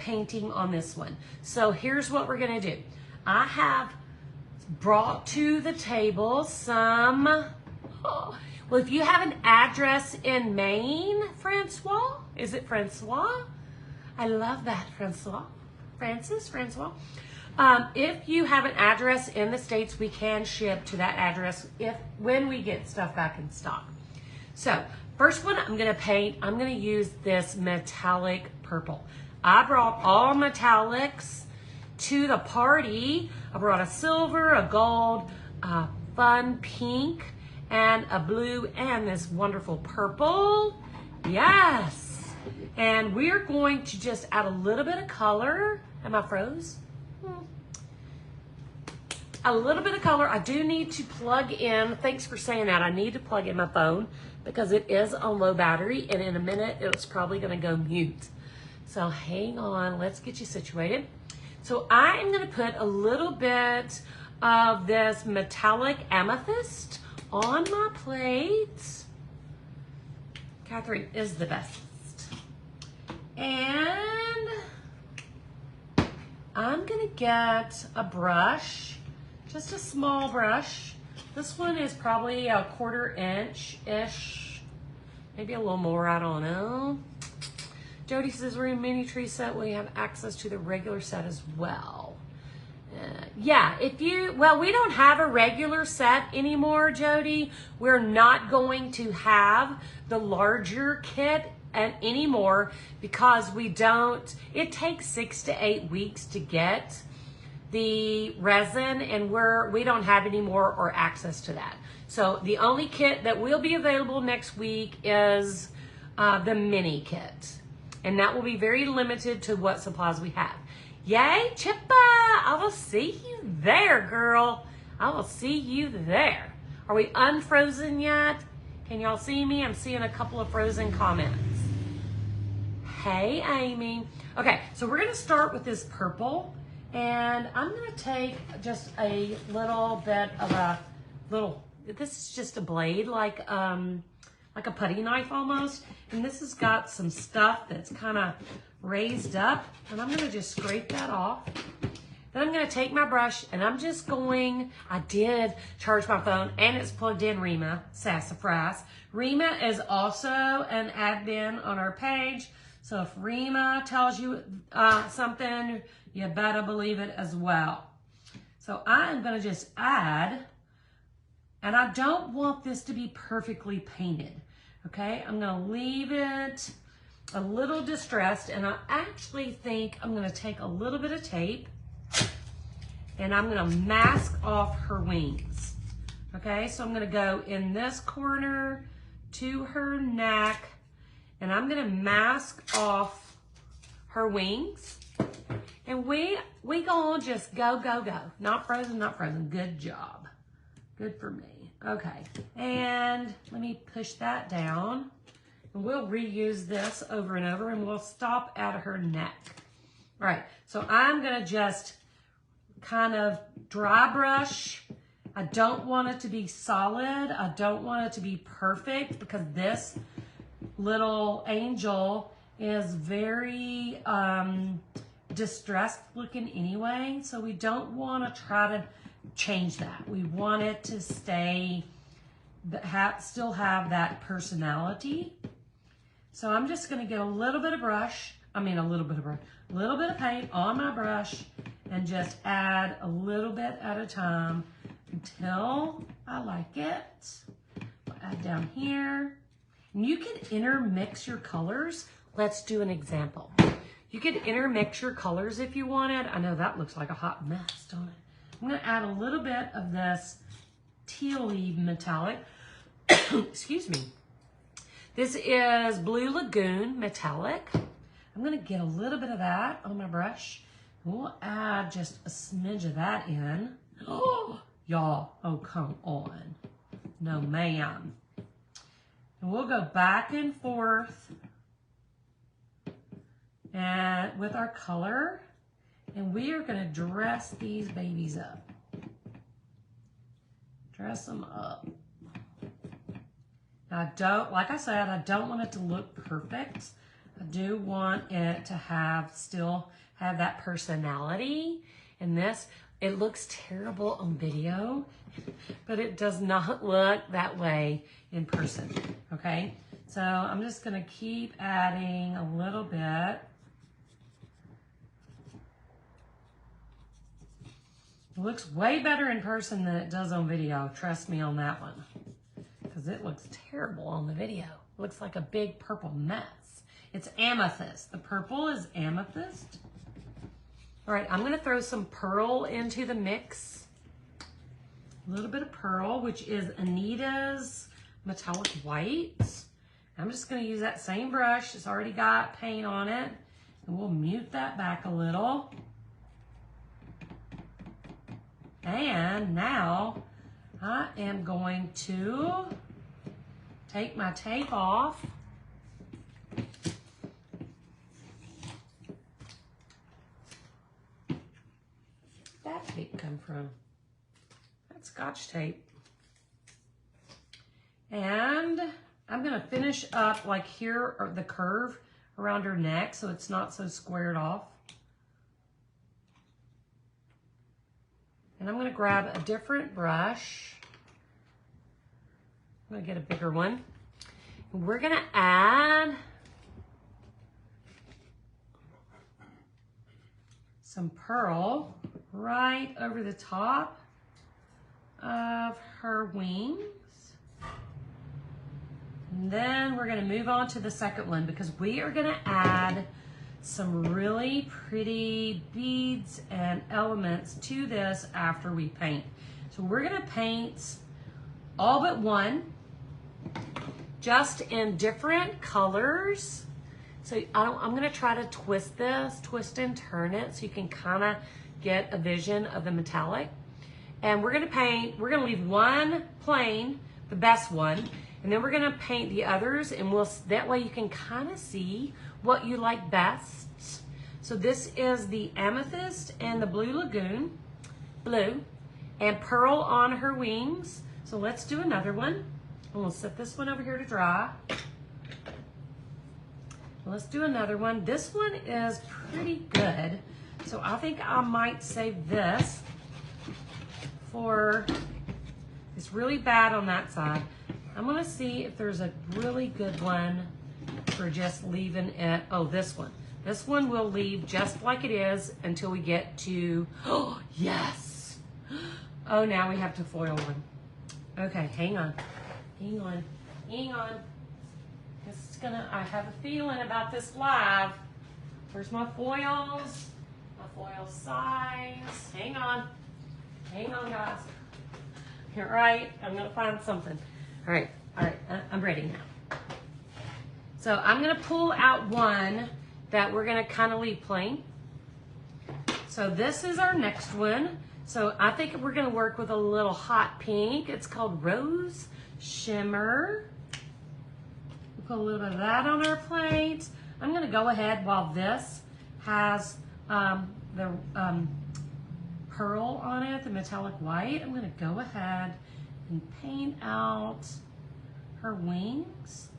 painting on this one. So here's what we're gonna do. I have brought to the table some, well, if you have an address in Maine, Francois, is it Francois? I love that, Francois. Francois. If you have an address in the States, we can ship to that address when we get stuff back in stock. So first one I'm gonna paint, I'm gonna use this metallic purple. I brought all metallics to the party. I brought a silver, a gold, a fun pink, and a blue, and this wonderful purple. Yes. And we're going to just add a little bit of color. Am I froze? A little bit of color. I do need to plug in, thanks for saying that, I need to plug in my phone because it is on low battery, and in a minute it's probably gonna go mute. So hang on, let's get you situated. So I am gonna put a little bit of this metallic amethyst on my plate. Catherine is the best. And I'm gonna get a brush, just a small brush. This one is probably a 1/4 inch-ish, maybe a little more, I don't know. Jody says we're in mini tree set. We have access to the regular set as well. Yeah, well, we don't have a regular set anymore, Jody. We're not going to have the larger kit anymore because we don't, it takes 6 to 8 weeks to get the resin, and we don't have any more or access to that. So the only kit that will be available next week is the mini kit. And that will be very limited to what supplies we have. Yay, Chippa! I will see you there, girl. I will see you there. Are we unfrozen yet? Can y'all see me? I'm seeing a couple of frozen comments. Hey, Amy. Okay, so we're gonna start with this purple, and I'm gonna take just a little bit of this is just a blade, like a putty knife almost. And this has got some stuff that's kind of raised up, and I'm gonna just scrape that off. Then I'm gonna take my brush, and I'm just going, I did charge my phone, and it's plugged in Rima, sassafras. Rima is also an admin on our page, so if Rima tells you something, you better believe it as well. So I am gonna just add, and I don't want this to be perfectly painted, okay? I'm gonna leave it a little distressed, and I actually think I'm gonna take a little bit of tape, and I'm gonna mask off her wings, okay? So I'm gonna go in this corner to her neck, and I'm gonna mask off her wings, and we gonna just go. Not frozen, not frozen. Good job. Good for me. Okay, and let me push that down. And we'll reuse this over and over, and we'll stop at her neck. All right, so I'm gonna just kind of dry brush. I don't want it to be solid. I don't want it to be perfect because this little angel is very distressed looking anyway. So we don't want to try to change that. We want it to stay, still have that personality. So I'm just going to get a little bit of paint on my brush and just add a little bit at a time until I like it. I'll add down here. And you can intermix your colors. Let's do an example. You could intermix your colors if you wanted. I know that looks like a hot mess, don't it? I'm going to add a little bit of this teal-y metallic. Excuse me. This is Blue Lagoon metallic. I'm going to get a little bit of that on my brush. We'll add just a smidge of that in. Oh, y'all, oh, come on. No, ma'am. And we'll go back and forth and with our color, and we are going to dress these babies up. Dress them up. Now, like I said, I don't want it to look perfect. I do want it to still have that personality in this. It looks terrible on video, but it does not look that way in person, okay? So I'm just gonna keep adding a little bit. It looks way better in person than it does on video, trust me on that one, because it looks terrible on the video. It looks like a big purple mess. It's amethyst. The purple is amethyst. All right, I'm gonna throw some pearl into the mix. A little bit of pearl, which is Anita's metallic white. I'm just gonna use that same brush. It's already got paint on it. And we'll mute that back a little. And now I am going to take my tape off. That tape come from? That's Scotch tape. And I'm gonna finish up like here, or the curve around her neck, so it's not so squared off. And I'm gonna grab a different brush. I'm gonna get a bigger one. And we're gonna add some pearl right over the top of her wings. And then we're gonna move on to the second one because we are gonna add some really pretty beads and elements to this after we paint. So we're gonna paint all but one, just in different colors. So I'm gonna try to twist and turn it so you can kind of get a vision of the metallic. And we're gonna leave one plain, the best one, and then we're gonna paint the others, and that way you can kind of see what you like best. So this is the amethyst and the blue lagoon, and pearl on her wings. So let's do another one. And we'll set this one over here to dry. Let's do another one. This one is pretty good. So I think I might save this for, it's really bad on that side. I'm gonna see if there's a really good one for just leaving it. Oh, this one. This one we'll leave just like it is until we get to, oh, yes. Oh, now we have to foil one. Okay, hang on. This is I have a feeling about this live. Where's my foils? My foil size. Hang on, guys. All right, I'm gonna find something. All right, I'm ready now. So I'm gonna pull out one that we're gonna kind of leave plain. So this is our next one. So I think we're gonna work with a little hot pink. It's called Rose Shimmer. We'll put a little bit of that on our plate. I'm gonna go ahead while this has the pearl on it, the metallic white. I'm gonna go ahead and paint out her wings.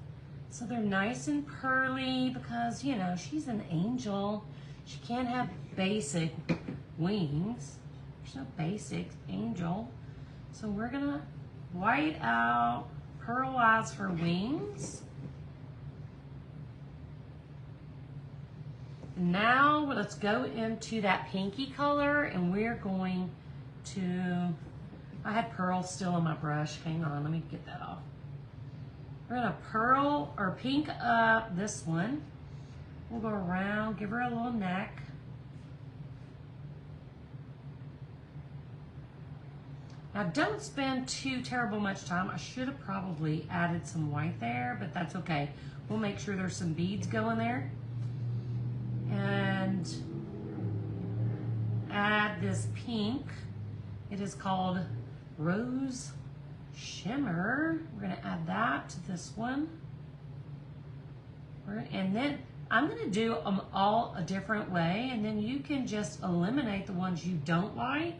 So they're nice and pearly because, you know, she's an angel. She can't have basic wings. There's no basic angel. So we're gonna white out, pearlize her wings. Now let's go into that pinky color and we're going to, I had pearl still on my brush. Hang on, let me get that off. We're gonna pearl or pink up this one. We'll go around, give her a little neck. Now don't spend too terrible much time. I should have probably added some white there, but that's okay. We'll make sure there's some beads going there. And add this pink. It is called Rose Shimmer. We're gonna add that to this one. And then I'm gonna do them all a different way, and then you can just eliminate the ones you don't like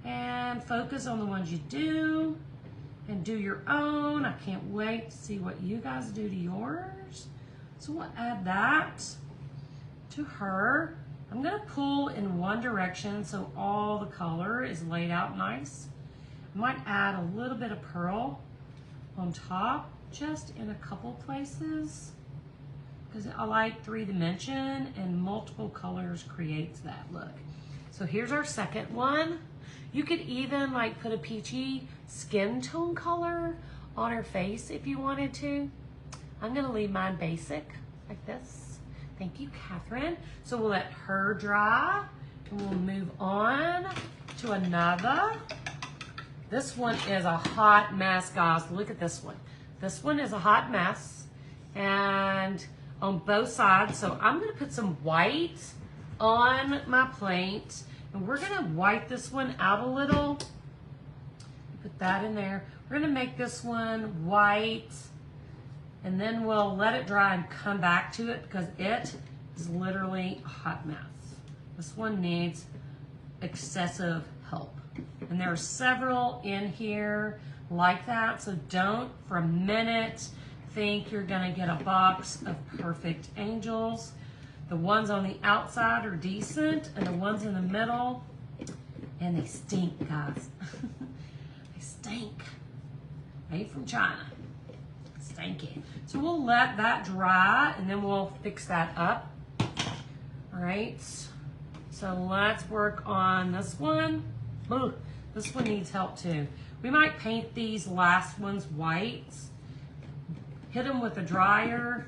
and focus on the ones you do and do your own. I can't wait to see what you guys do to yours. So we'll add that to her. I'm gonna pull in one direction so all the color is laid out nice. I might add a little bit of pearl on top, just in a couple places, because I like 3-dimension and multiple colors creates that look. So here's our second one. You could even like put a peachy skin tone color on her face if you wanted to. I'm gonna leave mine basic like this. Thank you, Catherine. So we'll let her dry and we'll move on to another. This one is a hot mess, guys. Look at this one. This one is a hot mess and on both sides. So I'm gonna put some white on my plate and we're gonna white this one out a little. Put that in there. We're gonna make this one white and then we'll let it dry and come back to it because it is literally a hot mess. This one needs excessive help. And there are several in here like that, so don't for a minute think you're gonna get a box of perfect angels. The ones on the outside are decent, and the ones in the middle, and they stink, guys. They stink. Made from China. Stinky. So we'll let that dry, and then we'll fix that up. All right, so let's work on this one. Ooh, this one needs help too. We might paint these last ones white, hit them with a dryer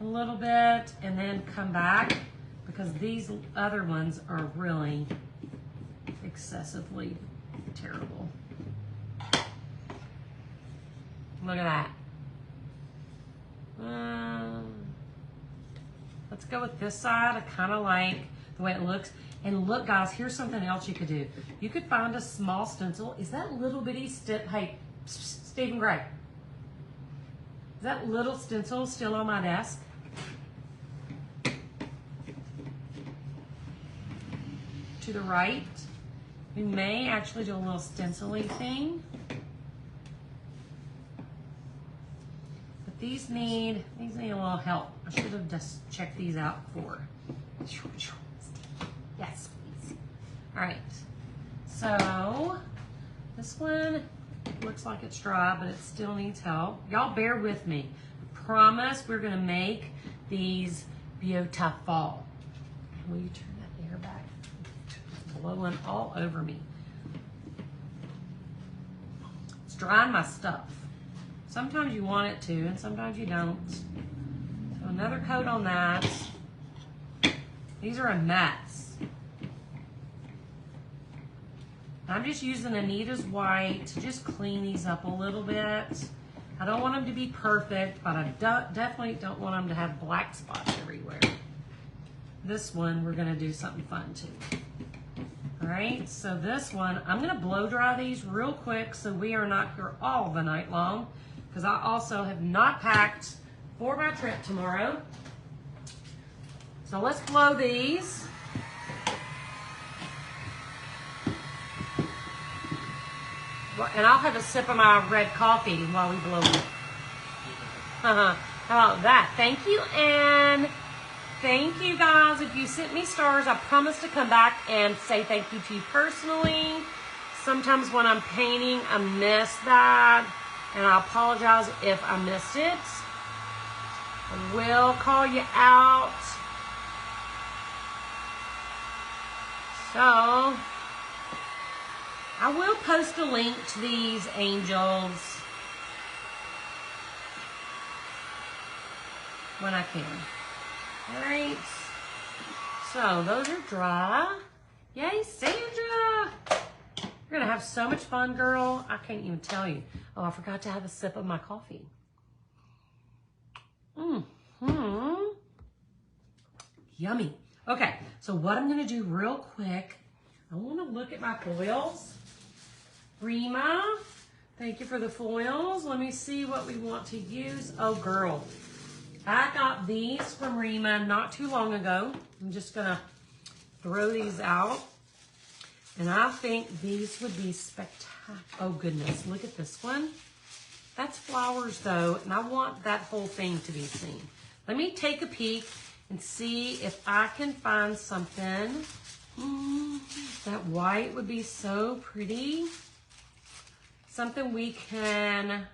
a little bit, and then come back because these other ones are really excessively terrible. Look at that. Let's go with this side. I kind of like the way it looks. And look, guys, here's something else you could do. You could find a small stencil. Is that little bitty hey, Stephen Gray? Is that little stencil still on my desk? To the right. We may actually do a little stenciling thing. But these need a little help. I should have just checked these out before. Yes, please. All right. So this one looks like it's dry, but it still needs help. Y'all bear with me. I promise we're gonna make these beautiful. Will you turn that air back? It's blowing all over me. It's drying my stuff. Sometimes you want it to, and sometimes you don't. So another coat on that. These are a mess. I'm just using Anita's white to just clean these up a little bit. I don't want them to be perfect, but I definitely don't want them to have black spots everywhere. This one, we're gonna do something fun too. All right, so this one, I'm gonna blow dry these real quick so we are not here all the night long, because I also have not packed for my trip tomorrow. So let's blow these. And I'll have a sip of my red coffee while we blow it. How about that? Thank you, and thank you guys. If you sent me stars, I promise to come back and say thank you to you personally. Sometimes when I'm painting, I miss that, and I apologize if I missed it. I will call you out. So I will post a link to these angels when I can. All right. So those are dry. Yay, Sandra. You're going to have so much fun, girl. I can't even tell you. Oh, I forgot to have a sip of my coffee. Yummy. Okay, so what I'm going to do real quick, I want to look at my foils. Rima, thank you for the foils. Let me see what we want to use. Oh, girl. I got these from Rima not too long ago. I'm just going to throw these out. And I think these would be spectacular. Oh, goodness. Look at this one. That's flowers, though, and I want that whole thing to be seen. Let me take a peek and see if I can find something. That white would be so pretty. Something we can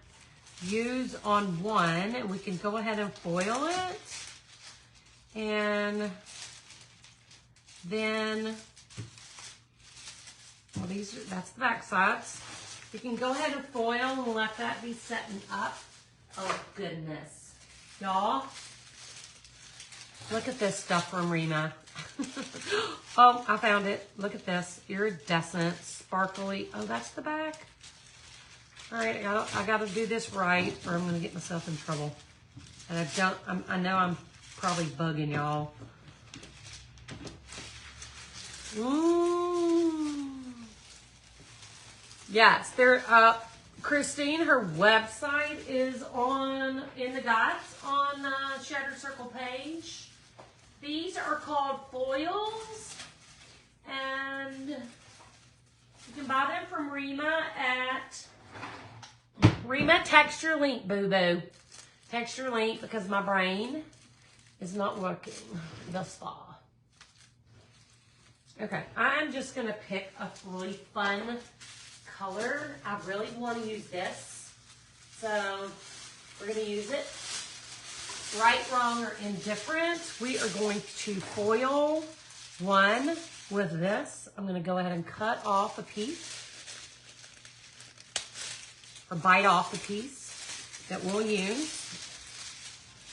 use on one, and we can go ahead and foil it. And then, well, that's the back sides. We can go ahead and foil and let that be setting up. Oh goodness. Y'all, look at this stuff from Rima. Oh, I found it. Look at this. Iridescent, sparkly. Oh, that's the back. All right, I gotta do this right, or I'm gonna get myself in trouble. And I know I'm probably bugging y'all. Yes, Christine, her website is in the guides on Shattered Circle page. These are called foils, and you can buy them from Rima at Rima Texture Link, boo-boo. Texture Link, because my brain is not working thus far. Okay, I'm just going to pick a really fun color. I really want to use this. So we're going to use it. Right, wrong, or indifferent. We are going to foil one with this. I'm going to go ahead and cut off a piece, or bite off the piece that we'll use.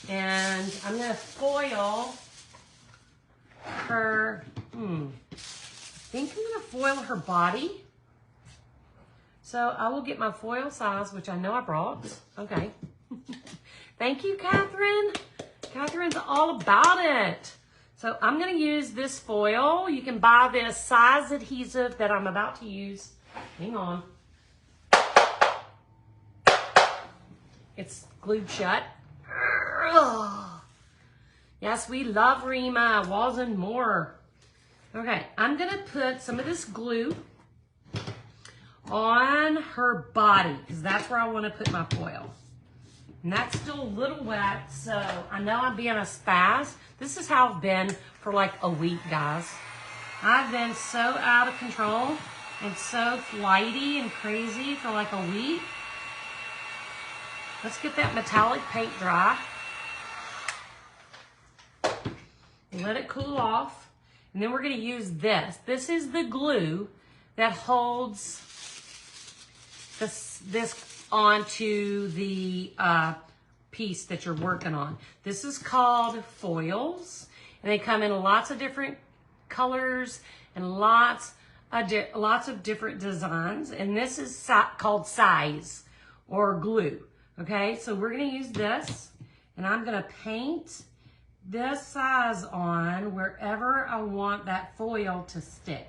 And I'm going to foil her, I think I'm going to foil her body. So I will get my foil size, which I know I brought. Okay. Thank you, Catherine. Catherine's all about it. So I'm going to use this foil. You can buy this size adhesive that I'm about to use. Hang on. It's glued shut. Yes, we love Rima. Walls and more. Okay, I'm going to put some of this glue on her body, because that's where I want to put my foil. And that's still a little wet, so I know I'm being a spaz. This is how I've been for like a week, guys. I've been so out of control and so flighty and crazy for like a week. Let's get that metallic paint dry. Let it cool off. And then we're going to use this. This is the glue that holds this onto the piece that you're working on. This is called foils, and they come in lots of different colors and lots of different designs. And this is called size or glue. Okay, so we're going to use this, and I'm going to paint this size on wherever I want that foil to stick.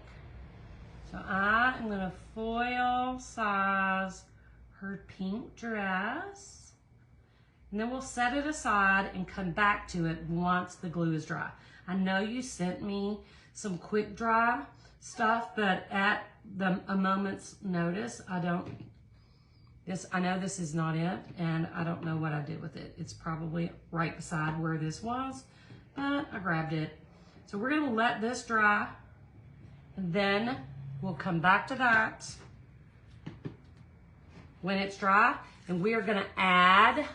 So I am going to foil size her pink dress, and then we'll set it aside and come back to it once the glue is dry. I know you sent me some quick dry stuff, but at a moment's notice, I know this is not it, and I don't know what I did with it. It's probably right beside where this was, but I grabbed it. So we're gonna let this dry, and then we'll come back to that when it's dry, and we are gonna add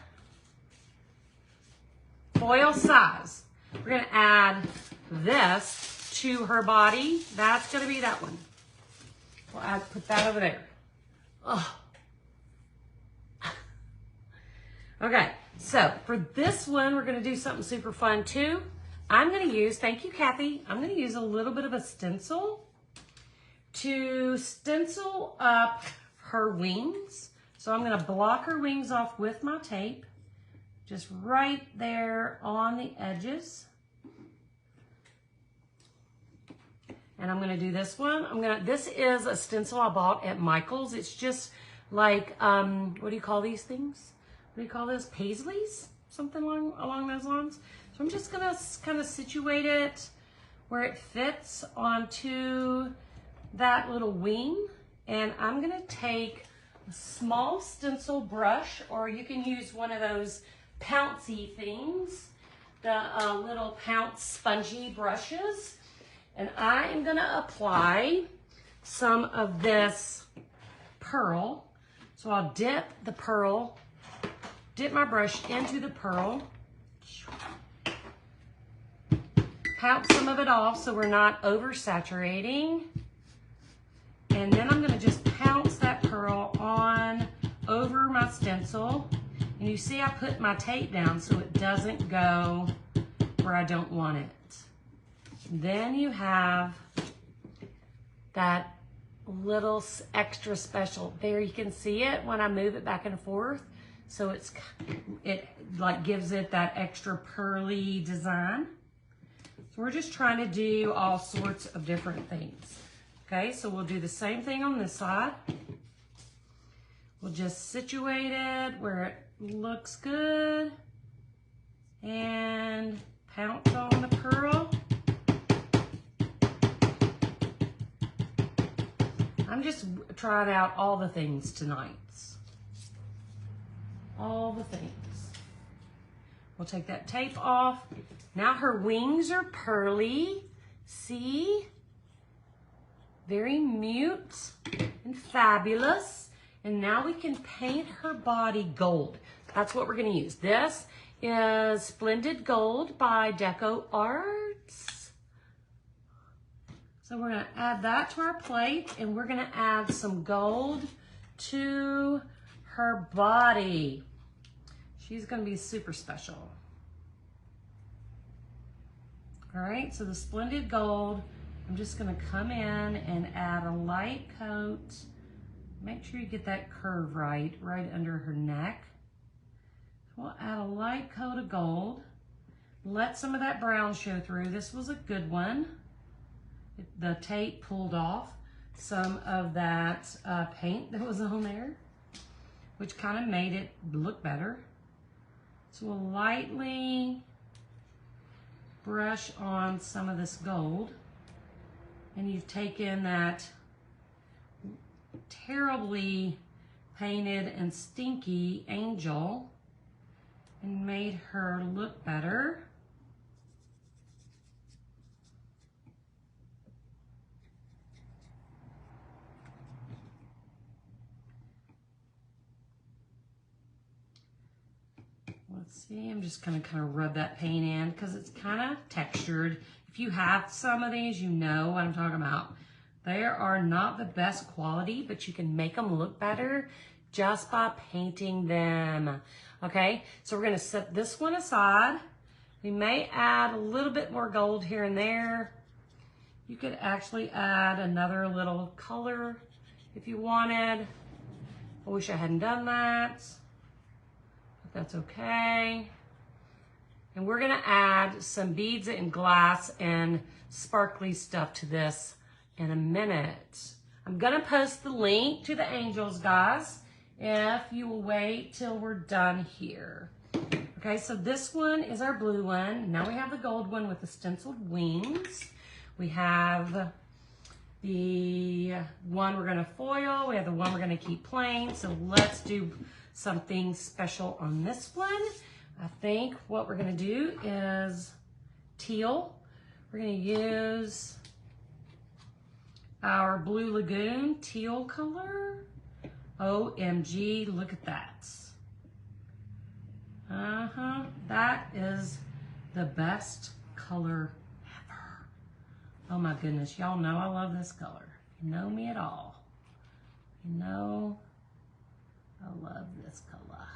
foil size. We're gonna add this to her body. That's gonna be that one. We'll put that over there. Oh. Okay, so for this one, we're gonna do something super fun too. I'm gonna use, thank you, Kathy, I'm gonna use a little bit of a stencil to stencil up her wings. So I'm gonna block her wings off with my tape, just right there on the edges. And I'm gonna do this one. This is a stencil I bought at Michael's. It's just like, what do you call these things? What do you call this? Paisleys? Something along those lines. So I'm just gonna kind of situate it where it fits onto that little wing. And I'm gonna take a small stencil brush, or you can use one of those pouncy things. the little Pounce spongy brushes, and I am gonna apply some of this pearl. So I'll dip my brush into the pearl, pounce some of it off so we're not oversaturating, and then I'm gonna just pounce that pearl on over my stencil. And you see I put my tape down so it doesn't go where I don't want it. Then you have that little extra special. There you can see it when I move it back and forth. So it like gives it that extra pearly design. So we're just trying to do all sorts of different things. Okay, so we'll do the same thing on this side. We'll just situate it where it looks good and pounce on the pearl. I'm just trying out all the things tonight. All the things. We'll take that tape off. Now her wings are pearly. See? Very mute and fabulous. And now we can paint her body gold. That's what we're gonna use. This is Splendid Gold by Deco Arts. So we're gonna add that to our plate, and we're gonna add some gold to her body. She's gonna be super special. All right, so the Splendid Gold, I'm just gonna come in and add a light coat. Make sure you get that curve right under her neck. We'll add a light coat of gold. Let some of that brown show through. This was a good one. The tape pulled off some of that paint that was on there, which kind of made it look better. So we'll lightly brush on some of this gold, and you've taken that terribly painted and stinky angel and made her look better. Let's see, I'm just gonna kind of rub that paint in because it's kind of textured. If you have some of these, you know what I'm talking about. They are not the best quality, but you can make them look better just by painting them. Okay, so we're gonna set this one aside. We may add a little bit more gold here and there. You could actually add another little color if you wanted. I wish I hadn't done that, but that's okay. And we're gonna add some beads and glass and sparkly stuff to this in a minute. I'm gonna post the link to the angels, guys, if you will wait till we're done here. Okay, so this one is our blue one. Now we have the gold one with the stenciled wings. We have the one we're gonna foil. We have the one we're gonna keep plain. So let's do something special on this one. I think what we're gonna do is teal. We're gonna use our Blue Lagoon teal color. OMG, look at that. That is the best color ever. Oh my goodness, y'all know I love this color. You know me at all. You know I love this color.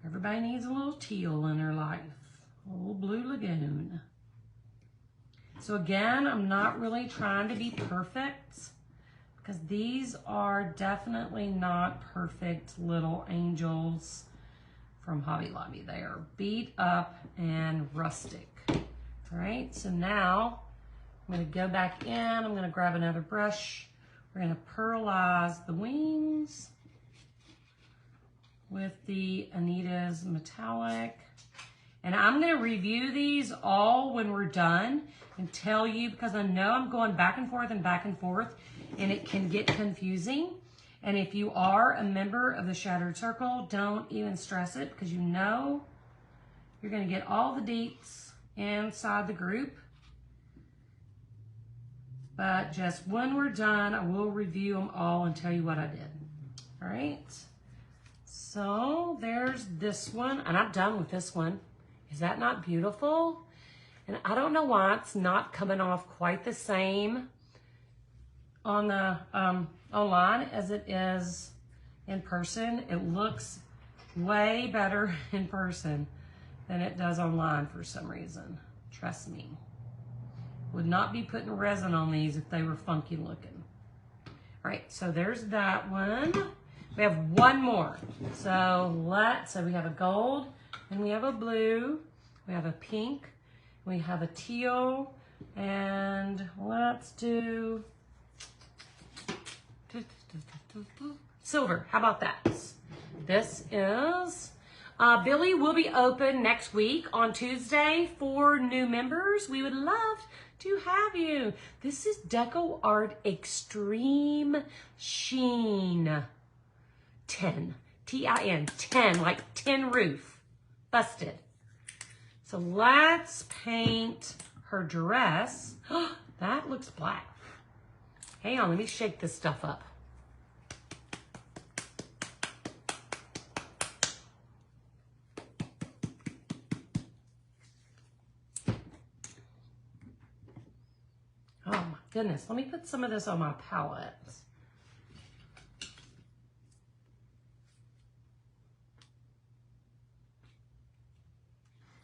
Everybody needs a little teal in their life. A little Blue Lagoon. So again, I'm not really trying to be perfect because these are definitely not perfect little angels from Hobby Lobby. They are beat up and rustic. All right, so now I'm gonna go back in. I'm gonna grab another brush. We're gonna pearlize the wings with the Anita's metallic. And I'm gonna review these all when we're done and tell you, because I know I'm going back and forth and it can get confusing. And if you are a member of the Shattered Circle, don't even stress it, because you know you're going to get all the deets inside the group. But just when we're done, I will review them all and tell you what I did. All right. So there's this one, and I'm done with this one. Is that not beautiful? And I don't know why it's not coming off quite the same on the online as it is in person. It looks way better in person than it does online for some reason. Trust me. Would not be putting resin on these if they were funky looking. All right, so there's that one. We have one more. So we have a gold, and we have a blue, we have a pink, we have a teal, and let's do silver. How about that? This is Billy will be open next week on Tuesday for new members. We would love to have you. This is Deco Art Extreme Sheen 10. T-I-N, 10, like tin roof. Busted. So let's paint her dress. That looks black. Hang on, let me shake this stuff up. Oh my goodness, let me put some of this on my palette.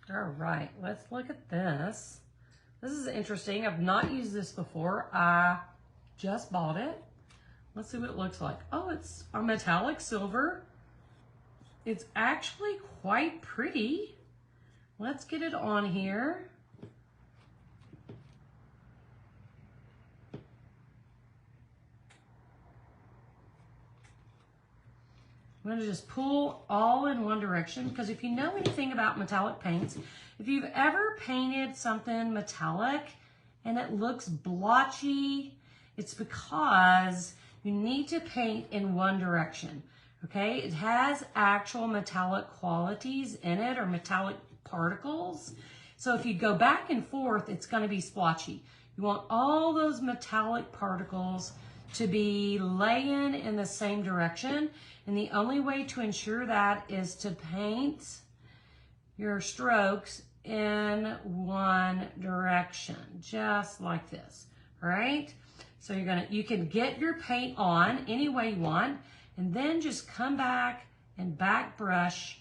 All right, let's look at this. This is interesting. I've not used this before. I just bought it. Let's see what it looks like. Oh, it's a metallic silver. It's actually quite pretty. Let's get it on here. I'm going to just pull all in one direction, because if you know anything about metallic paints, if you've ever painted something metallic and it looks blotchy, it's because you need to paint in one direction, okay? It has actual metallic qualities in it, or metallic particles. So if you go back and forth, it's going to be splotchy. You want all those metallic particles to be laying in the same direction. And the only way to ensure that is to paint your strokes in one direction, just like this, all right? So you can get your paint on any way you want, and then just come back and back brush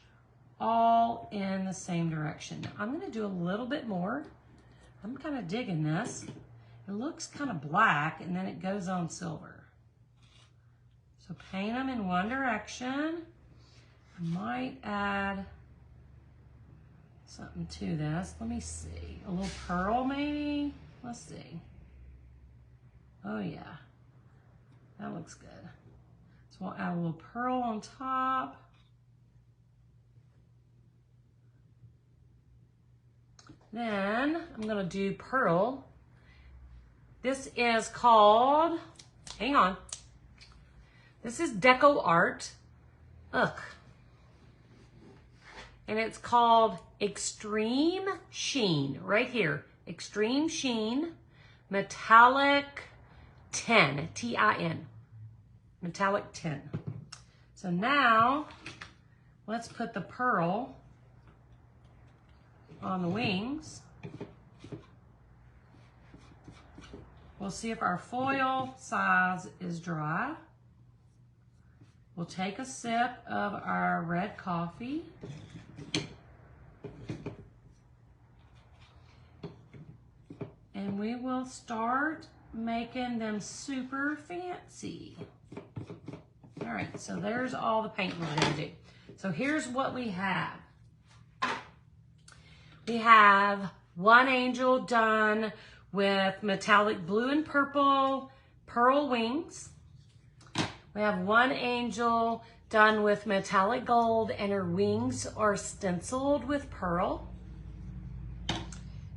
all in the same direction. Now, I'm gonna do a little bit more. I'm kind of digging this. It looks kind of black, and then it goes on silver. So paint them in one direction. I might add something to this. Let me see. A little pearl maybe? Let's see. Oh yeah, that looks good. So we'll add a little pearl on top. Then I'm gonna do pearl. This is called, hang on. This is Deco Art. Ugh. And it's called Extreme Sheen, right here. Extreme Sheen, Metallic 10, T-I-N. Metallic 10. So now, let's put the pearl on the wings. We'll see if our foil size is dry. We'll take a sip of our red coffee. And we will start making them super fancy. All right, so there's all the paint we're gonna do. So here's what we have. We have one angel done with metallic blue and purple pearl wings. We have one angel done with metallic gold, and her wings are stenciled with pearl.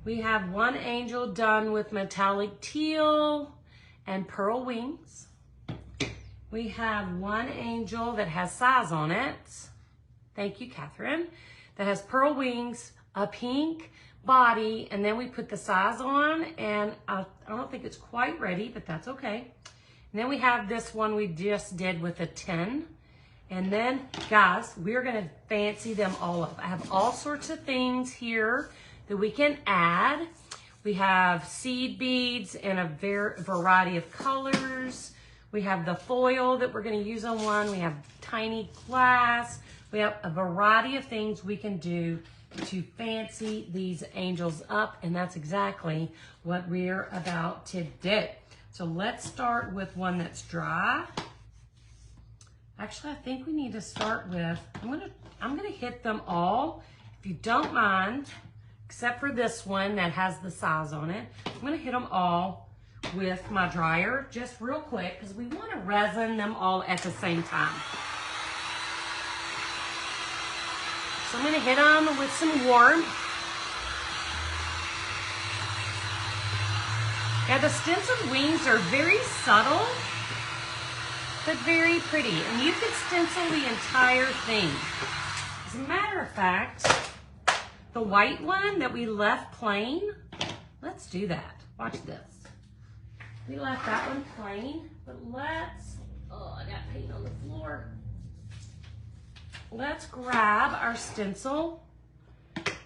We have one angel done with metallic teal and pearl wings. We have one angel that has size on it. Thank you, Catherine. That has pearl wings, a pink body, and then we put the size on, and I don't think it's quite ready, but that's okay. And then we have this one we just did with a 10. And then, guys, we're gonna fancy them all up. I have all sorts of things here that we can add. We have seed beads in a variety of colors. We have the foil that we're gonna use on one. We have tiny glass. We have a variety of things we can do to fancy these angels up, and that's exactly what we're about to do. So let's start with one that's dry. Actually, I think we need to start with, I'm gonna hit them all, if you don't mind, except for this one that has the size on it. I'm gonna hit them all with my dryer, just real quick, because we wanna resin them all at the same time. So I'm gonna hit them with some warmth. Yeah, the stenciled wings are very subtle, but very pretty. And you could stencil the entire thing. As a matter of fact, the white one that we left plain, let's do that. Watch this. We left that one plain, but oh, I got paint on the floor. Let's grab our stencil.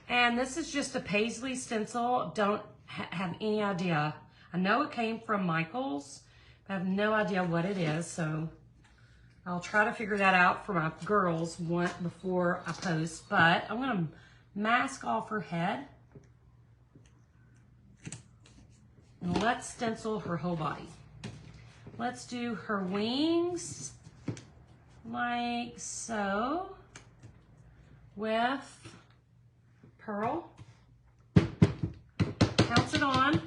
And this is just a paisley stencil. Don't have any idea. I know it came from Michael's, but I have no idea what it is. So I'll try to figure that out for my girls before I post. But I'm gonna mask off her head. And let's stencil her whole body. Let's do her wings. Like so, with pearl. Pounce it on.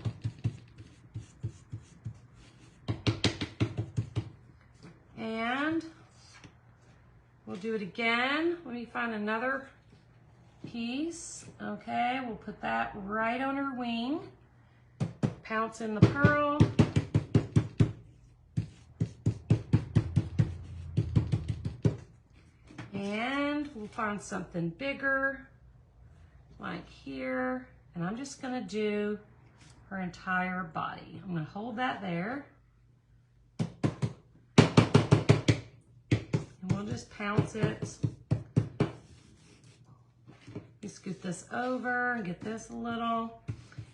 And we'll do it again. Let me find another piece. Okay, we'll put that right on her wing. Pounce in the pearl. And we'll find something bigger, like here. And I'm just gonna do her entire body. I'm gonna hold that there. And we'll just pounce it. We scoot this over and get this a little.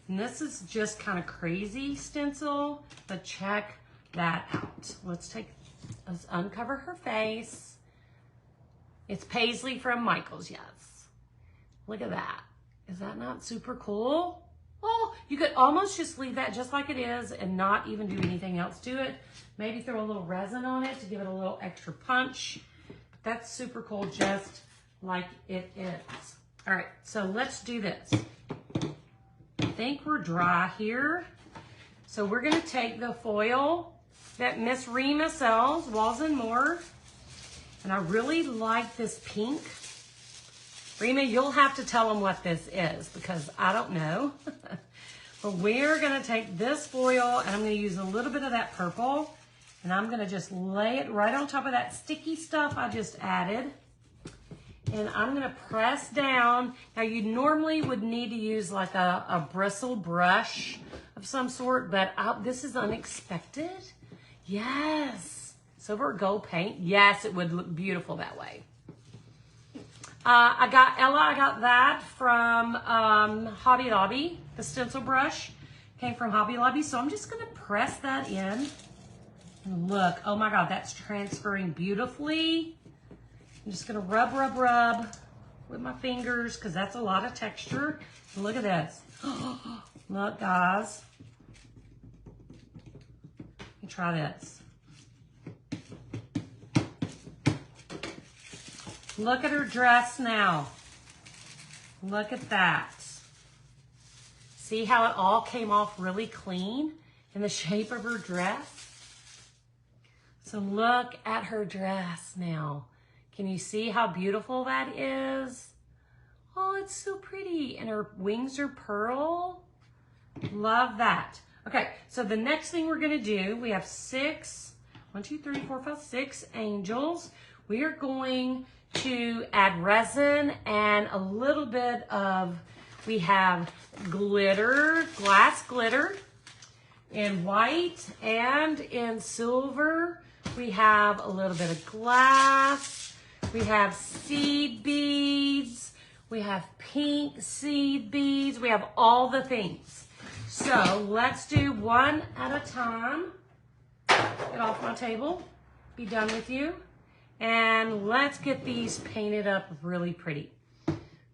And this is just kind of crazy stencil, but check that out. Let's uncover her face. It's paisley from Michael's, yes. Look at that. Is that not super cool? Oh, you could almost just leave that just like it is and not even do anything else to it. Maybe throw a little resin on it to give it a little extra punch. That's super cool, just like it is. All right, so let's do this. I think we're dry here. So we're gonna take the foil that Miss Rima sells, Walls and More. And I really like this pink. Rima, you'll have to tell them what this is because I don't know. But we're gonna take this foil and I'm gonna use a little bit of that purple and I'm gonna just lay it right on top of that sticky stuff I just added. And I'm gonna press down. Now you normally would need to use like a bristle brush of some sort, but this is unexpected. Yes. Silver or gold paint. Yes, it would look beautiful that way. I got that from Hobby Lobby. The stencil brush came from Hobby Lobby. So I'm just gonna press that in. And look, oh my God, that's transferring beautifully. I'm just gonna rub with my fingers because that's a lot of texture. And look at this. Look, guys. Let me try this. Look at her dress now. Look at that. See how it all came off really clean in the shape of her dress? So look at her dress now. Can you see how beautiful that is? Oh, it's so pretty. And her wings are pearl. Love that. Okay, so the next thing we're gonna do, we have 6 1, 2, 3, 4, 5, 6 angels. We are going to add resin and a little bit of, we have glitter, glass glitter in white and in silver. We have a little bit of glass. We have seed beads. We have pink seed beads. We have all the things. So let's do one at a time. Get off my table. Be done with you. And let's get these painted up really pretty.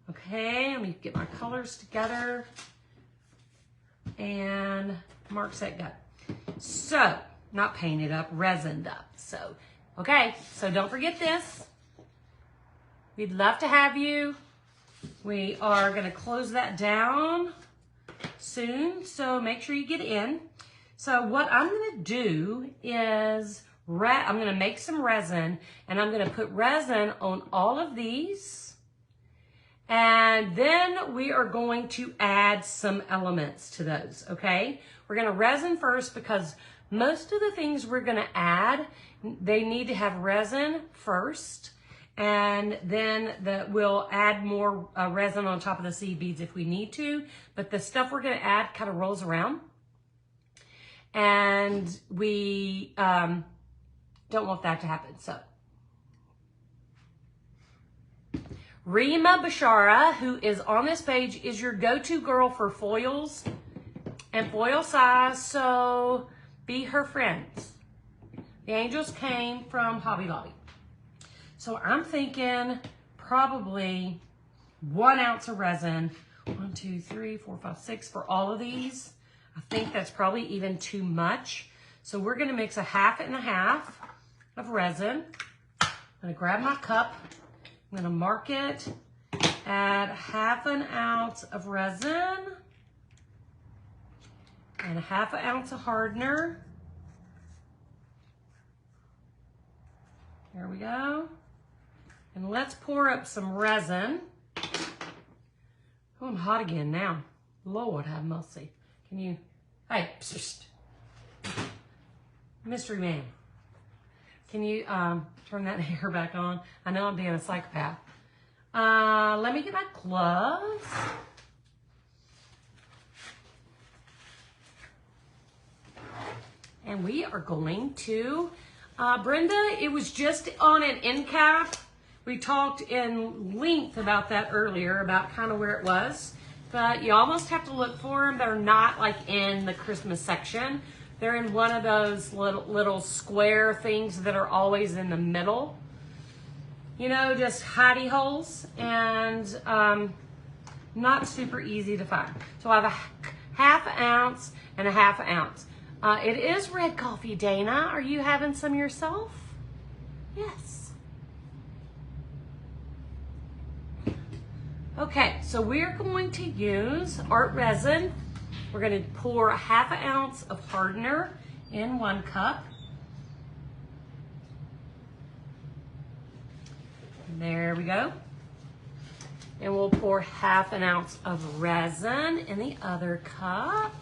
Okay, let me get my colors together. And mark, set, go. So, not painted up, resined up. So, okay, so don't forget this. We'd love to have you. We are gonna close that down soon, so make sure you get in. So what I'm gonna do is, I'm gonna make some resin, and I'm gonna put resin on all of these. And then we are going to add some elements to those, okay? We're gonna resin first because most of the things we're gonna add, they need to have resin first. And then we'll add more resin on top of the seed beads if we need to. But the stuff we're gonna add kind of rolls around. And we don't want that to happen, so. Rima Bashara, who is on this page, is your go-to girl for foils and foil size, so be her friends. The angels came from Hobby Lobby. So I'm thinking probably 1 ounce of resin. 1, 2, 3, 4, 5, 6 for all of these. I think that's probably even too much. So we're gonna mix a 1/2 and 1/2 of resin. I'm gonna grab my cup. I'm gonna mark it. Add 1/2 ounce of resin and 1/2 ounce of hardener. There we go. And let's pour up some resin. Oh, I'm hot again now. Lord have mercy. Can you, hey, mystery man. Can you turn that hair back on? I know I'm being a psychopath. Let me get my gloves. And we are going to, Brenda, it was just on an end cap. We talked in length about that earlier, about kind of where it was. But you almost have to look for them. They're not like in the Christmas section. They're in one of those little square things that are always in the middle. You know, just hidey holes, and not super easy to find. So I have a 1/2 ounce and a 1/2 ounce. It is red coffee, Dana. Are you having some yourself? Yes. Okay, so we're going to use art resin. We're going to pour a 1/2 ounce of hardener in 1 cup. There we go. And we'll pour 1/2 ounce of resin in the other cup.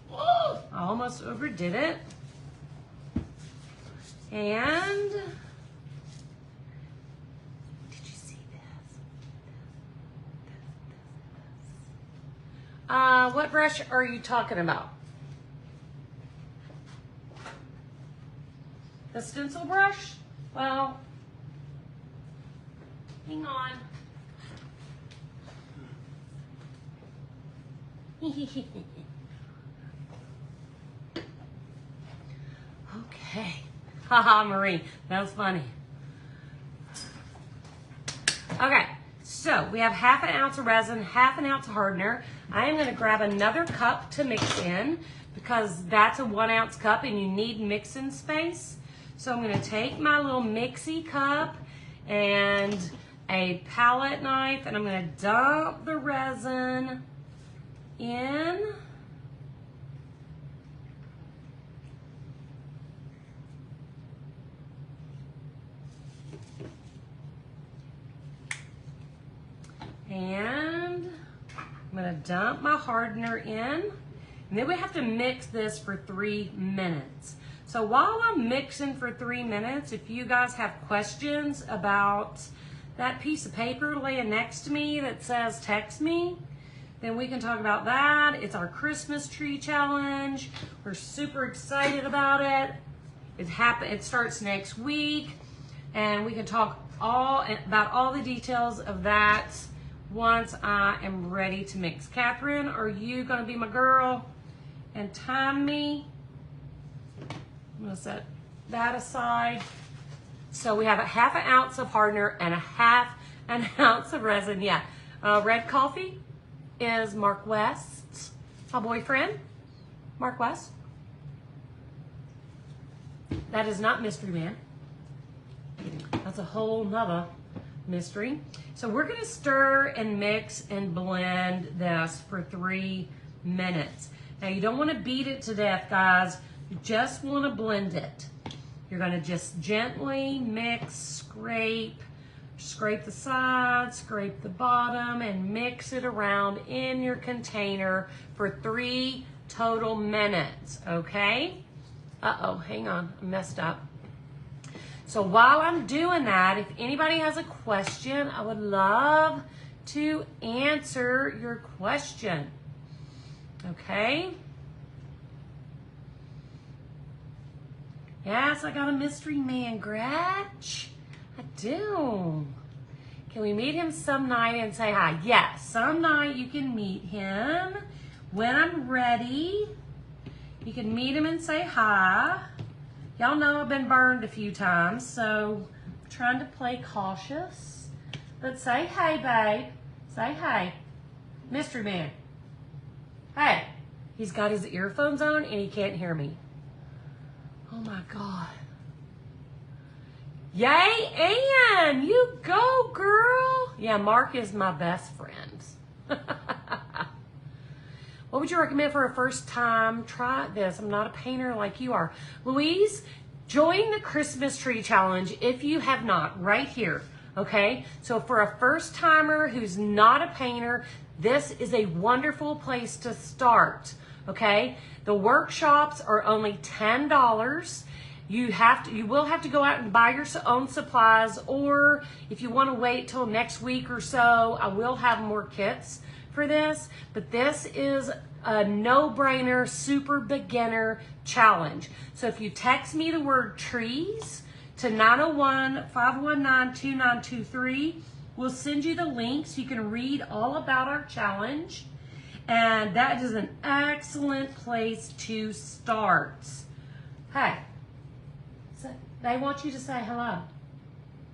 Oh, I almost overdid it. And did you see this? What brush are you talking about? The stencil brush? Well, hang on. Okay. Haha, Marie, that was funny. Okay, so we have 1/2 ounce of resin, 1/2 ounce of hardener. I am gonna grab another cup to mix in because that's a 1 ounce cup and you need mixing space. So I'm gonna take my little mixy cup and a palette knife and I'm gonna dump the resin in. And I'm gonna dump my hardener in, and then we have to mix this for 3 minutes. So while I'm mixing for 3 minutes, if you guys have questions about that piece of paper laying next to me that says text me, then we can talk about that. It's our Christmas tree challenge. We're super excited about it. It starts next week, and we can talk about all the details of that once I am ready to mix. Catherine, are you gonna be my girl and time me? I'm gonna set that aside. So we have a 1/2 ounce of hardener and a 1/2 ounce of resin. Yeah, red coffee is Mark West's, my boyfriend, Mark West. That is not Mystery Man. That's a whole nother mystery. So we're gonna stir and mix and blend this for 3 minutes. Now you don't wanna beat it to death, guys. You just wanna blend it. You're gonna just gently mix, scrape the sides, scrape the bottom, and mix it around in your container for 3 total minutes, okay? Uh-oh, hang on, I messed up. So while I'm doing that, if anybody has a question, I would love to answer your question, okay? Yes, I got a mystery man, Gretch. I do. Can we meet him some night and say hi? Yes, some night you can meet him. When I'm ready, you can meet him and say hi. Y'all know I've been burned a few times, so I'm trying to play cautious. But say hey, babe. Say hey. Mystery man. Hey. He's got his earphones on and he can't hear me. Oh my God. Yay, Ann, you go, girl. Yeah, Mark is my best friend. What would you recommend for a first time? Try this. I'm not a painter like you are. Louise, join the Christmas tree challenge if you have not, right here, okay? So for a first timer who's not a painter, this is a wonderful place to start, okay? The workshops are only $10. You will have to go out and buy your own supplies, or if you want to wait till next week or so, I will have more kits for this, but this is a no-brainer, super beginner challenge. So if you text me the word trees to 901-519-2923, we'll send you the link so you can read all about our challenge, and that is an excellent place to start. Hey, so they want you to say hello.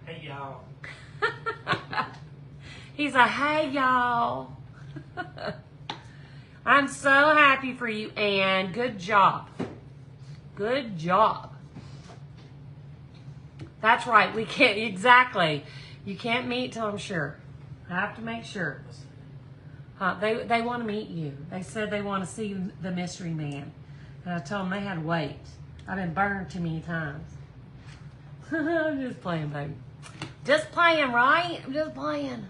Hey, y'all. He's a hey, y'all. I'm so happy for you, Ann. Good job. Good job. That's right. We can't, exactly. You can't meet till I'm sure. I have to make sure. They want to meet you. They said they want to see the mystery man. And I told them they had to wait. I've been burned too many times. I'm just playing, baby. Just playing, right? I'm just playing.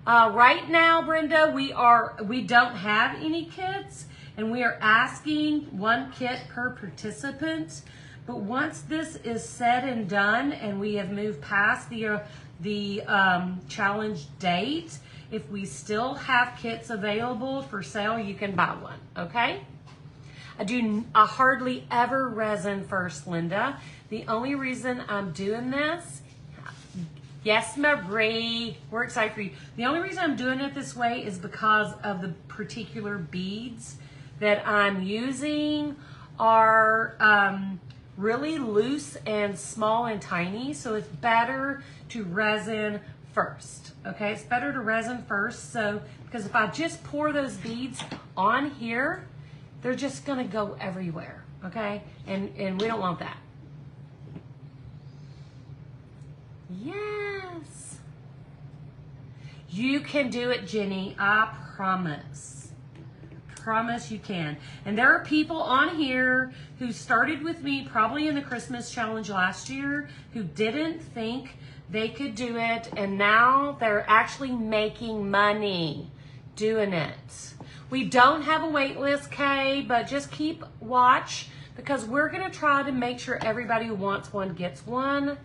Right now, Brenda, we don't have any kits, and we are asking 1 kit per participant. But once this is said and done, and we have moved past the challenge date, if we still have kits available for sale, you can buy one. Okay? I hardly ever resin first, Linda. The only reason I'm doing this. Yes, Marie, we're excited for you. The only reason I'm doing it this way is because of the particular beads that I'm using are really loose and small and tiny, so it's better to resin first, okay? It's better to resin first, so, because if I just pour those beads on here, they're just gonna go everywhere, okay? And we don't want that. Yes. You can do it, Jenny. I promise. Promise you can. And there are people on here who started with me probably in the Christmas challenge last year who didn't think they could do it, and now they're actually making money doing it. We don't have a wait list, Kay, but just keep watch because we're gonna try to make sure everybody who wants one gets one.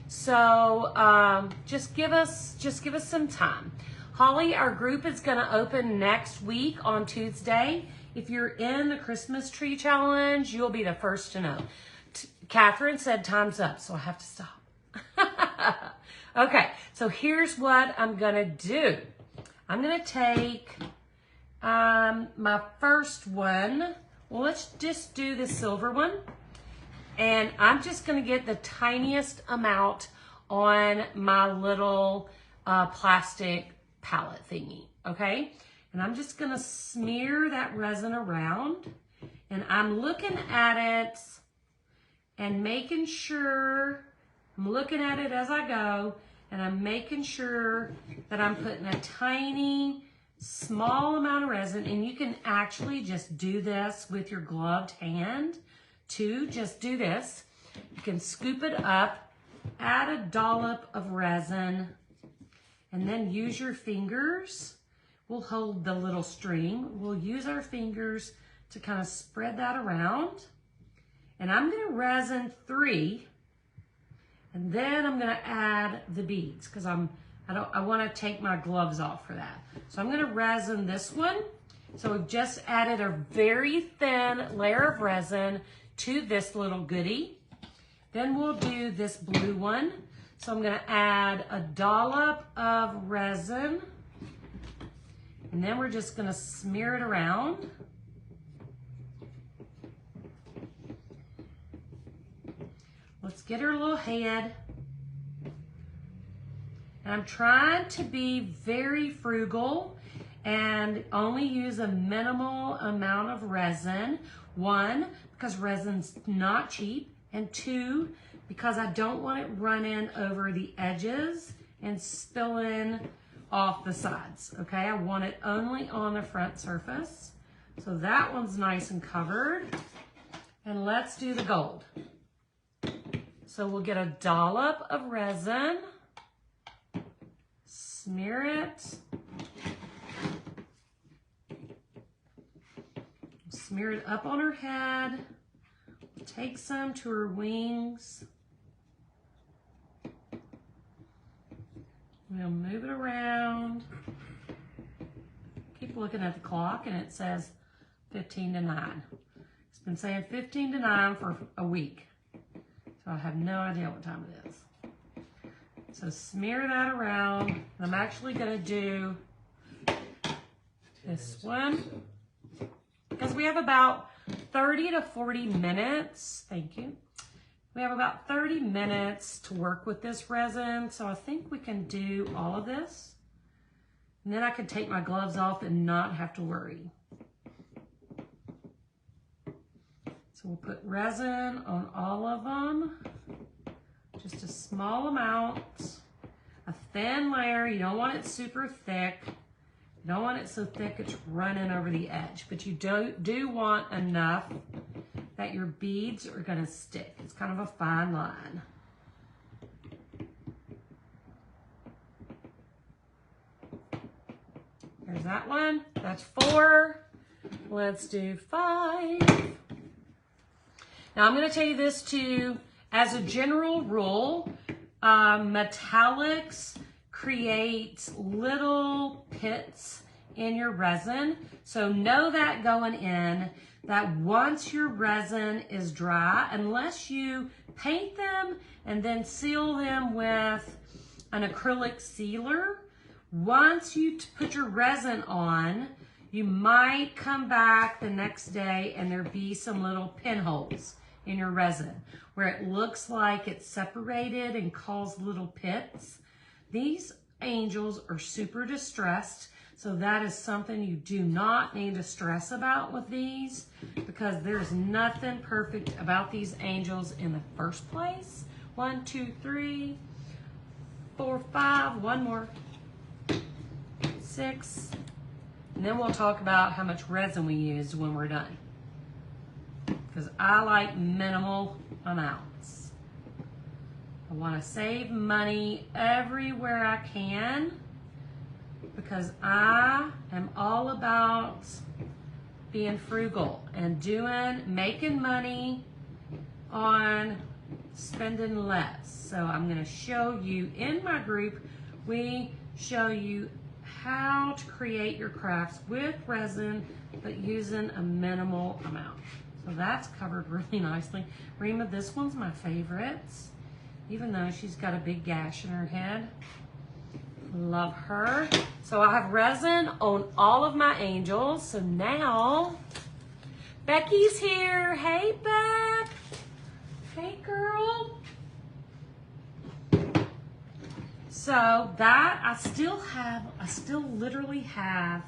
So just give us some time. Holly, our group is gonna open next week on Tuesday. If you're in the Christmas tree challenge, you'll be the first to know. Catherine said time's up, so I have to stop. Okay, so here's what I'm gonna do. I'm gonna take my first one. Well, let's just do the silver one. And I'm just gonna get the tiniest amount on my little plastic palette thingy, okay? And I'm just gonna smear that resin around. And I'm looking at it and making sure, I'm looking at it as I go, and I'm making sure that I'm putting a tiny, small amount of resin, and you can actually just do this with your gloved hand too. Just do this. You can scoop it up, add a dollop of resin, and then use your fingers. We'll hold the little string. We'll use our fingers to kind of spread that around. And I'm gonna resin 3, and then I'm gonna add the beads because I want to take my gloves off for that. So I'm gonna resin this one. So we've just added a very thin layer of resin to this little goodie. Then we'll do this blue one. So I'm gonna add a dollop of resin, and then we're just gonna smear it around. Let's get her little head. And I'm trying to be very frugal and only use a minimal amount of resin. 1, because resin's not cheap, and 2, because I don't want it running over the edges and spilling off the sides, okay? I want it only on the front surface. So that one's nice and covered. And let's do the gold. So we'll get a dollop of resin, smear it, smear it up on her head, take some to her wings. We'll move it around. Keep looking at the clock and it says 15 to 9. It's been saying 15 to 9 for a week. So I have no idea what time it is. So smear that around. And I'm actually gonna do this one because we have about 30 to 40 minutes. Thank you. We have about 30 minutes to work with this resin. So I think we can do all of this. And then I can take my gloves off and not have to worry. So we'll put resin on all of them, just a small amount, a thin layer. You don't want it super thick. You don't want it so thick it's running over the edge, but you do want enough that your beads are gonna stick. It's kind of a fine line. There's that one, that's 4. Let's do 5. Now I'm going to tell you this too, as a general rule, metallics create little pits in your resin. So know that going in, that once your resin is dry, unless you paint them and then seal them with an acrylic sealer, once you put your resin on, you might come back the next day and there be some little pinholes in your resin where it looks like it's separated and caused little pits. These angels are super distressed, so that is something you do not need to stress about with these because there's nothing perfect about these angels in the first place. 1, 2, 3, 4, 5, one more, 6, and then we'll talk about how much resin we used when we're done. Because I like minimal amounts. I want to save money everywhere I can. because I am all about being frugal and making money on spending less. So I'm going to show you in my group, we show you how to create your crafts with resin, but using a minimal amount. So that's covered really nicely. Rima, this one's my favorite, even though she's got a big gash in her head. Love her. So I have resin on all of my angels. So now, Becky's here. Hey, Beck. Hey, girl. So that, I still literally have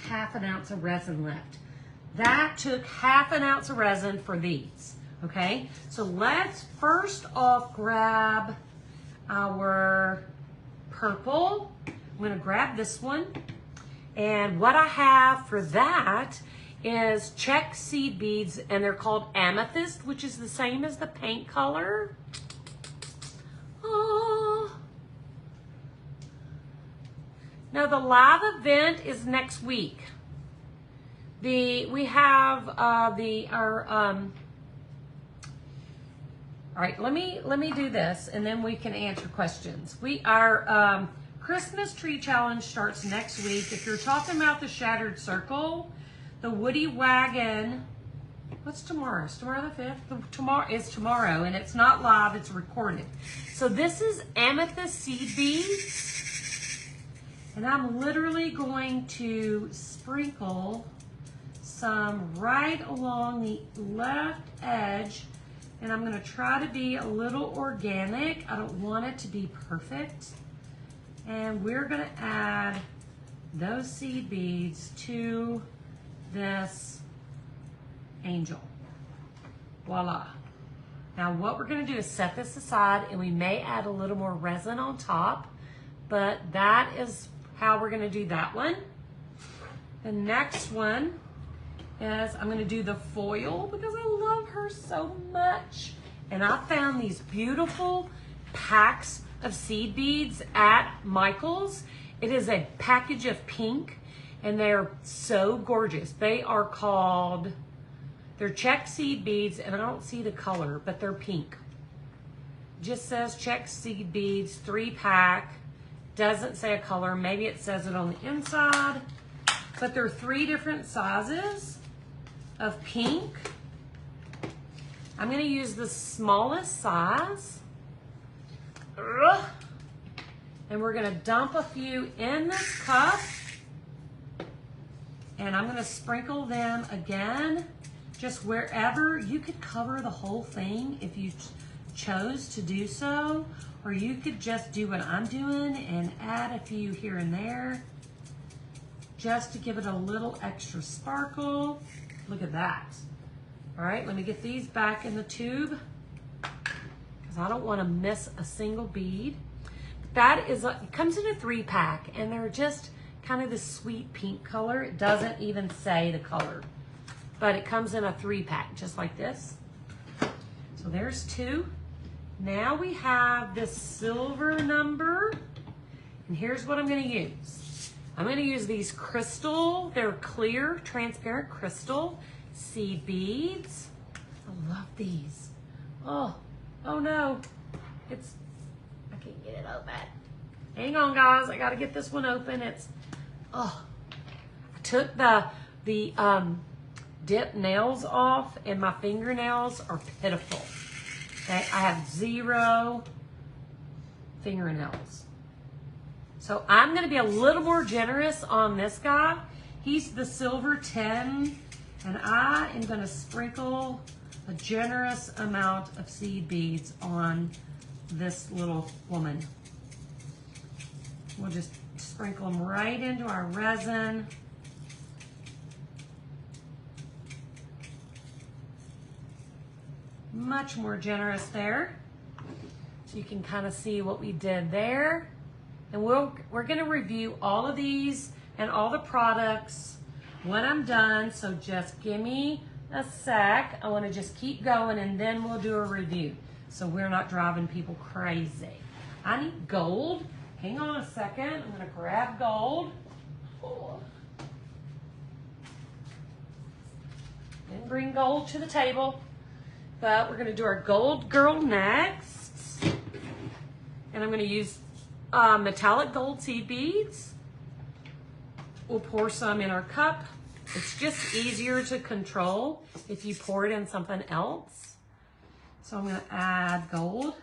half an ounce of resin left. That took half an ounce of resin for these, okay? So let's first off grab our purple. I'm gonna grab this one. And what I have for that is check seed beads, and they're called amethyst, which is the same as the paint color. Oh. Now the live event is next week. We have all right, let me do this and then we can answer questions. Our Christmas tree challenge starts next week. If you're talking about the shattered circle, the woody wagon, what's tomorrow? Is tomorrow the 5th? Tomorrow is tomorrow, and it's not live, it's recorded. So this is amethyst seed beads, and I'm literally going to sprinkle some right along the left edge, and I'm gonna try to be a little organic. I don't want it to be perfect. And we're gonna add those seed beads to this angel. Voila. Now what we're gonna do is set this aside, and we may add a little more resin on top, but that is how we're gonna do that one. The next one is I'm gonna do the foil because I love her so much. And I found these beautiful packs of seed beads at Michael's. It is a package of pink, and they're so gorgeous. They're check seed beads, and I don't see the color, but they're pink. Just says check seed beads, 3-pack. Doesn't say a color. Maybe it says it on the inside, but they're 3 different sizes of pink. I'm gonna use the smallest size. And we're gonna dump a few in this cup, and I'm gonna sprinkle them again, just wherever. You could cover the whole thing if you chose to do so, or you could just do what I'm doing and add a few here and there, just to give it a little extra sparkle. Look at that. All right, let me get these back in the tube because I don't want to miss a single bead. That is, it comes in a 3-pack, and they're just kind of this sweet pink color. It doesn't even say the color, but it comes in a 3-pack just like this. So there's 2. Now we have this silver number, and here's what I'm going to use. I'm going to use these crystal, they're clear, transparent crystal seed beads. I love these. Oh no, I can't get it open. Hang on, guys, I got to get this one open. I took the dip nails off, and my fingernails are pitiful. Okay, I have 0 fingernails. So I'm going to be a little more generous on this guy. He's the silver 10, and I am going to sprinkle a generous amount of seed beads on this little woman. We'll just sprinkle them right into our resin. Much more generous there. So you can kind of see what we did there. And we're going to review all of these and all the products when I'm done. So just give me a sec. I want to just keep going, and then we'll do a review, so we're not driving people crazy. I need gold hang on a second. I'm gonna grab gold. Didn't bring gold to the table, but we're gonna do our gold girl next. And I'm gonna use metallic gold seed beads. We'll pour some in our cup. It's just easier to control if you pour it in something else. So I'm gonna add gold.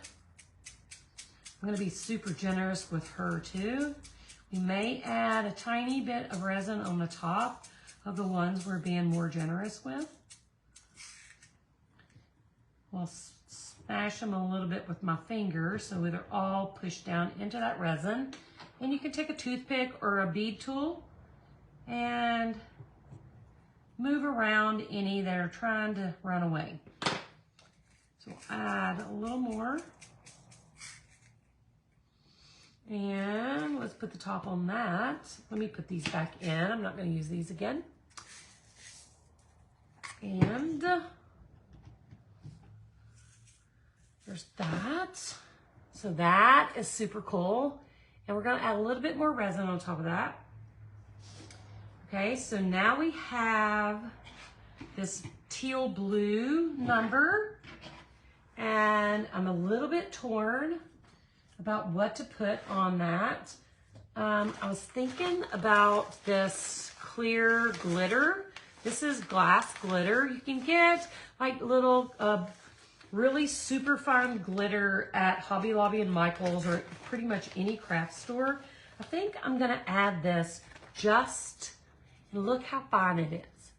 I'm gonna be super generous with her too. We may add a tiny bit of resin on the top of the ones we're being more generous with. We'll smash them a little bit with my finger so they're all pushed down into that resin. And you can take a toothpick or a bead tool and move around any that are trying to run away. So we'll add a little more. And let's put the top on that. Let me put these back in. I'm not going to use these again. And there's that. So that is super cool. And we're going to add a little bit more resin on top of that. Okay, so now we have this teal blue number. And I'm a little bit torn about what to put on that. I was thinking about this clear glitter. This is glass glitter. You can get like little really super fine glitter at Hobby Lobby and Michael's or pretty much any craft store. I think I'm gonna add this just, look how fine it is.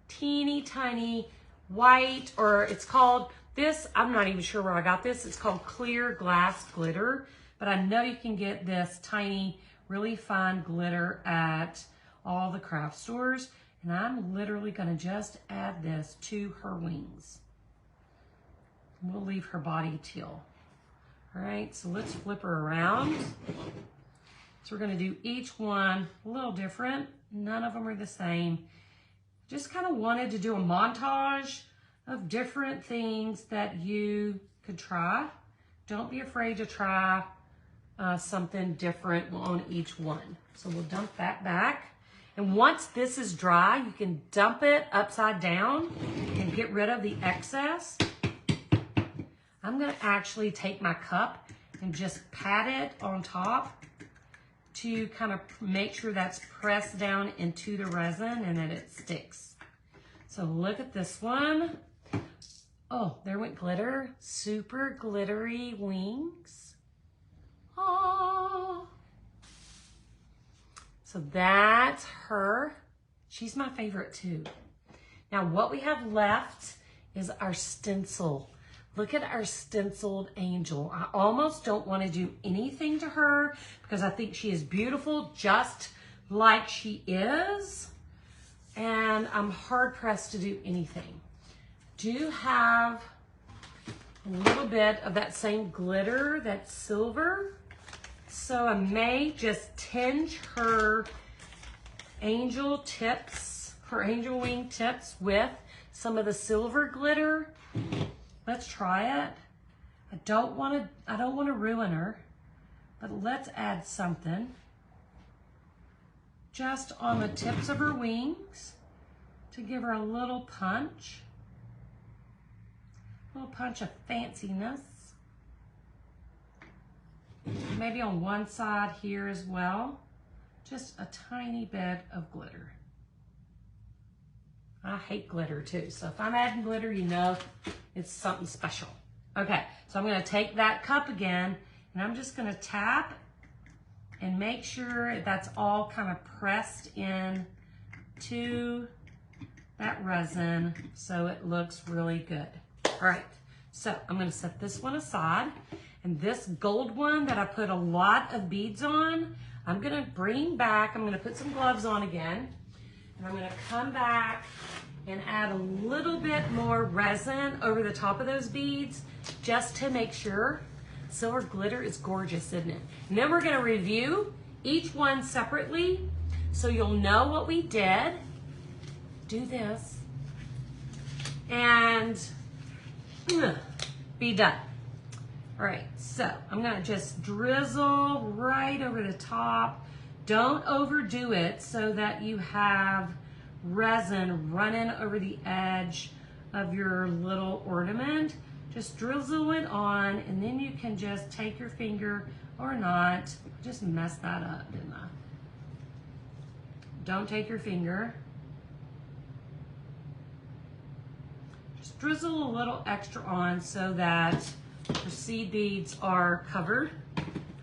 Teeny tiny white, or it's called this, I'm not even sure where I got this. It's called clear glass glitter, but I know you can get this tiny, really fine glitter at all the craft stores. And I'm literally gonna just add this to her wings. We'll leave her body teal. All right, so let's flip her around. So we're gonna do each one a little different. None of them are the same. Just kind of wanted to do a montage of different things that you could try. Don't be afraid to try something different on each one. So we'll dump that back. And once this is dry, you can dump it upside down and get rid of the excess. I'm gonna actually take my cup and just pat it on top to kind of make sure that's pressed down into the resin and that it sticks. So look at this one. Oh, there went glitter. Super glittery wings. Oh. So that's her. She's my favorite too. Now what we have left is our stencil. Look at our stenciled angel. I almost don't want to do anything to her because I think she is beautiful just like she is. And I'm hard pressed to do anything. Do have a little bit of that same glitter, that silver. So I may just tinge her angel tips, her angel wing tips with some of the silver glitter. Let's try it. I don't want to ruin her, but let's add something just on the tips of her wings to give her a little punch. A little punch of fanciness. Maybe on one side here as well. Just a tiny bit of glitter. I hate glitter too, so if I'm adding glitter, you know it's something special. Okay, so I'm gonna take that cup again, and I'm just gonna tap and make sure that's all kind of pressed in to that resin so it looks really good. All right, so I'm gonna set this one aside, and this gold one that I put a lot of beads on, I'm gonna bring back, I'm gonna put some gloves on again, and I'm gonna come back and add a little bit more resin over the top of those beads just to make sure. Silver glitter is gorgeous, isn't it? And then we're gonna review each one separately so you'll know what we did. Do this and be done. All right, so I'm gonna just drizzle right over the top. Don't overdo it so that you have resin running over the edge of your little ornament. Just drizzle it on, and then you can just take your finger or not. Just messed that up, didn't I? Don't take your finger. Just drizzle a little extra on so that your seed beads are covered.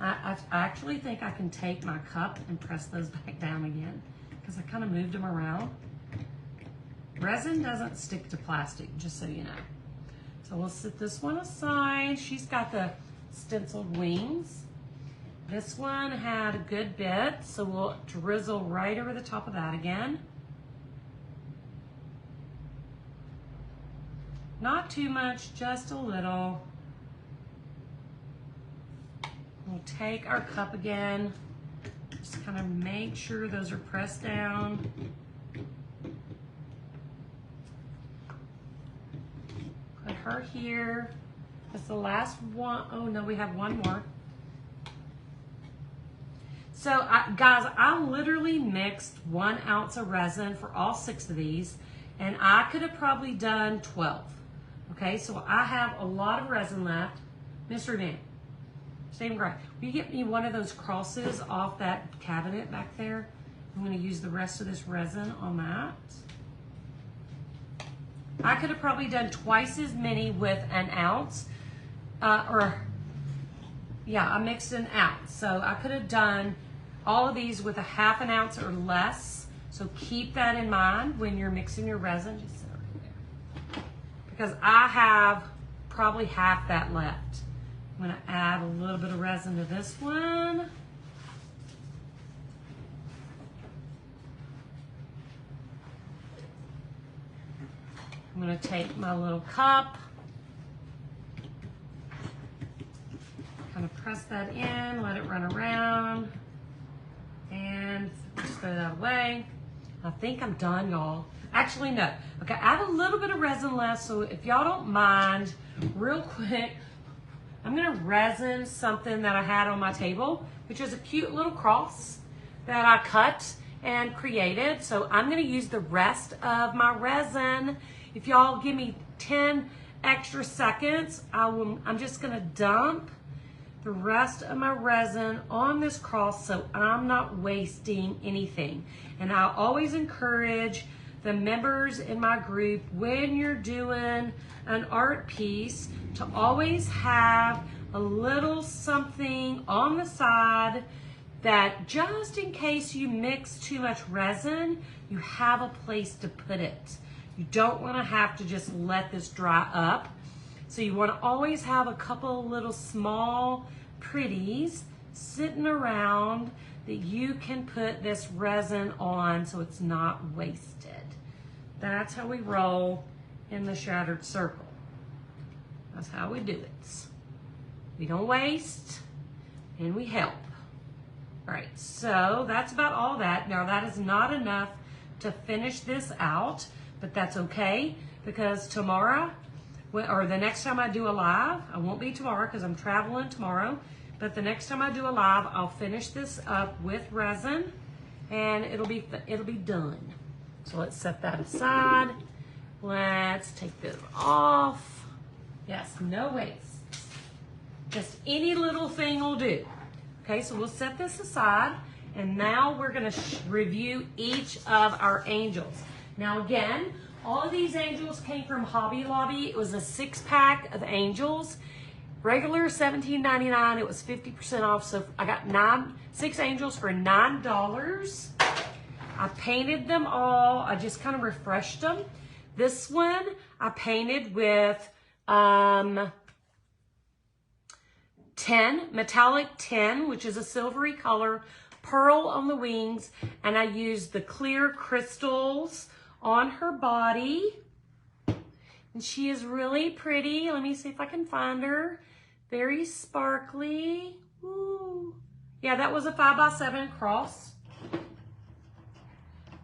I actually think I can take my cup and press those back down again because I kind of moved them around. Resin doesn't stick to plastic, just so you know. So we'll set this one aside. She's got the stenciled wings. This one had a good bit, so we'll drizzle right over the top of that again. Not too much, just a little. We'll take our cup again, just kind of make sure those are pressed down. Put her here. That's the last one. Oh no, we have one more. So guys, I literally mixed 1 ounce of resin for all 6 of these, and I could have probably done 12. Okay, so I have a lot of resin left. Mystery Man, Stephen Gray, will you get me one of those crosses off that cabinet back there? I'm gonna use the rest of this resin on that. I could have probably done twice as many with 1 ounce, I mixed 1 ounce. So I could have done all of these with a 1/2 ounce or less. So keep that in mind when you're mixing your resin. Just sit right there. Because I have probably half that left. I'm gonna add a little bit of resin to this one. I'm gonna take my little cup, kind of press that in, let it run around, and just throw that away. I think I'm done, y'all. Actually, no. Okay, I have a little bit of resin left, so if y'all don't mind, real quick, I'm gonna resin something that I had on my table, which is a cute little cross that I cut and created. So I'm gonna use the rest of my resin. If y'all give me 10 extra seconds, I'm just gonna dump the rest of my resin on this cross so I'm not wasting anything. And I always encourage the members in my group, when you're doing an art piece, to always have a little something on the side that just in case you mix too much resin, you have a place to put it. You don't want to have to just let this dry up. So you want to always have a couple little small pretties sitting around that you can put this resin on so it's not wasted. That's how we roll in the shattered circle. That's how we do it. We don't waste and we help. All right, so that's about all that. Now that is not enough to finish this out, but that's okay because tomorrow, or the next time I do a live, I won't be tomorrow because I'm traveling tomorrow, but the next time I do a live, I'll finish this up with resin and it'll be done. So let's set that aside. Let's take this off. Yes, no waste. Just any little thing will do. Okay, so we'll set this aside, and now we're gonna review each of our angels. Now again, all of these angels came from Hobby Lobby. It was a 6-pack of angels. Regular $17.99, it was 50% off, so I got 6 angels for $9. I painted them all, I just kind of refreshed them. This one I painted with 10, metallic 10, which is a silvery color, pearl on the wings, and I used the clear crystals on her body. And she is really pretty. Let me see if I can find her. Very sparkly. Ooh. Yeah, that was a 5x7 cross.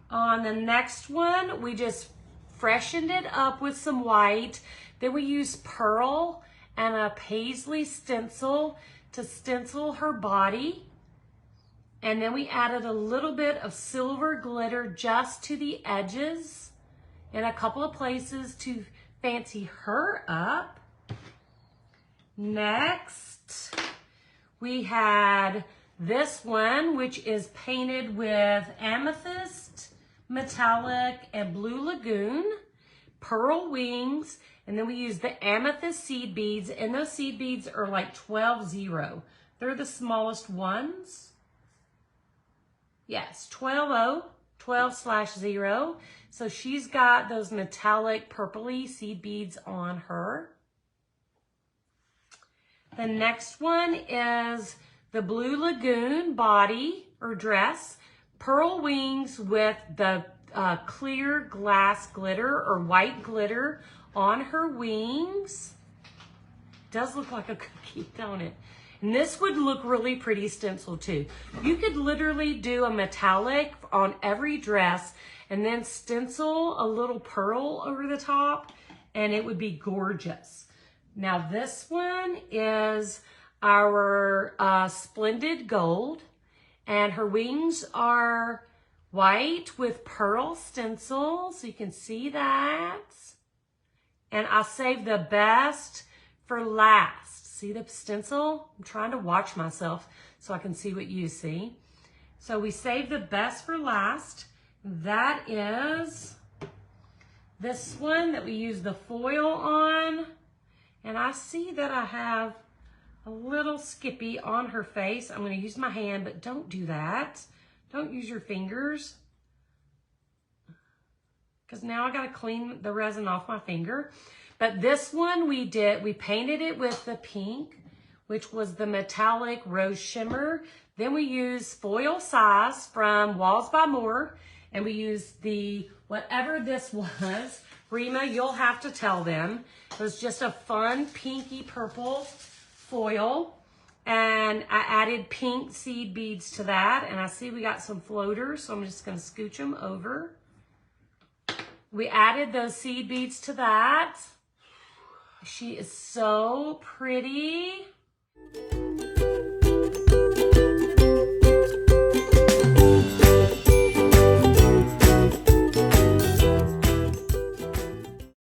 On the next one, we just freshened it up with some white. Then we used pearl and a paisley stencil to stencil her body. And then we added a little bit of silver glitter just to the edges in a couple of places to fancy her up. Next, we had this one, which is painted with amethyst, metallic, and blue lagoon, pearl wings, and then we use the amethyst seed beads, and those seed beads are like 12-0. They're the smallest ones. Yes, 12/0. So she's got those metallic purpley seed beads on her. The next one is the blue lagoon body or dress, pearl wings with the clear glass glitter or white glitter on her wings. Does look like a cookie, don't it? And this would look really pretty stenciled too. You could literally do a metallic on every dress and then stencil a little pearl over the top and it would be gorgeous. Now this one is our splendid gold, and her wings are white with pearl stencil, so you can see that. And I saved the best for last. See the stencil? I'm trying to watch myself so I can see what you see. So we saved the best for last. That is this one that we use the foil on. And I see that I have a little Skippy on her face. I'm going to use my hand, but don't do that. Don't use your fingers. Because now I got to clean the resin off my finger. But this one we painted it with the pink, which was the metallic rose shimmer. Then we used foil size from Walls by Moore. And we used the, whatever this was, Rima, you'll have to tell them. It was just a fun pinky purple foil. And I added pink seed beads to that. And I see we got some floaters, so I'm just going to scooch them over. We added those seed beads to that. She is so pretty.